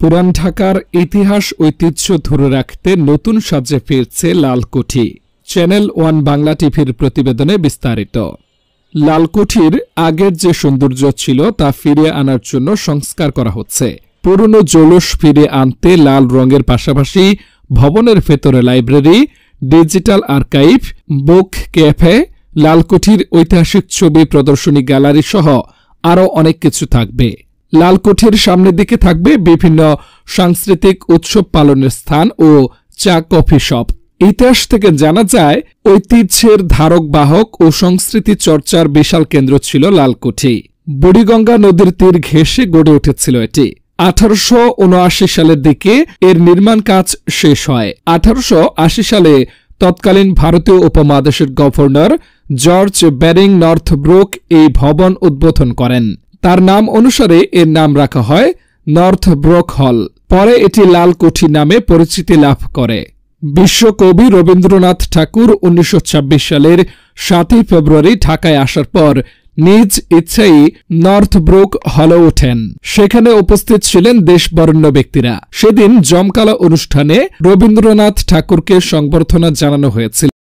পুরান ঢাকার ইতিহাস ঐতিহ্য ধরে রাখতে নতুন সাজে ফিরছে লালকুঠি। চ্যানেল ওয়ান বাংলা টিভির প্রতিবেদনে বিস্তারিত। লালকুঠির আগের যে সৌন্দর্য ছিল তা ফিরিয়ে আনার জন্য সংস্কার করা হচ্ছে। পুরনো জৌলুস ফিরিয়ে আনতে লাল রঙের পাশাপাশি ভবনের ভেতরে লাইব্রেরি, ডিজিটাল আর্কাইভ, বুক ক্যাফে, লালকুঠির ঐতিহাসিক ছবি প্রদর্শনী গ্যালারি সহ আরও অনেক কিছু থাকবে। লালকুঠির সামনের দিকে থাকবে বিভিন্ন সাংস্কৃতিক উৎসব পালনের স্থান ও চা কফি শপ। ইতিহাস থেকে জানা যায়, ঐতিহ্যের ধারক বাহক ও সংস্কৃতি চর্চার বিশাল কেন্দ্র ছিল লালকুঠি। বুড়িগঙ্গা নদীর তীর ঘেঁষে গড়ে উঠেছিল এটি। 1879 সালের দিকে এর নির্মাণ কাজ শেষ হয়। 1880 সালে তৎকালীন ভারতীয় উপমহাদেশের গভর্নর জর্জ ব্যারিং নর্থব্রুক এই ভবন উদ্বোধন করেন। তার নাম অনুসারে এর নাম রাখা হয় নর্থব্রুক হল। পরে এটি লালকুঠি নামে পরিচিতি লাভ করে। বিশ্বকবি রবীন্দ্রনাথ ঠাকুর 1926 সালের 7 ফেব্রুয়ারি ঢাকায় আসার পর নিজ ইচ্ছায় নর্থব্রুক হলে ওঠেন। সেখানে উপস্থিত ছিলেন দেশবরেণ্য ব্যক্তিরা। সেদিন জমকালো অনুষ্ঠানে রবীন্দ্রনাথ ঠাকুরকে সংবর্ধনা জানানো হয়েছিল।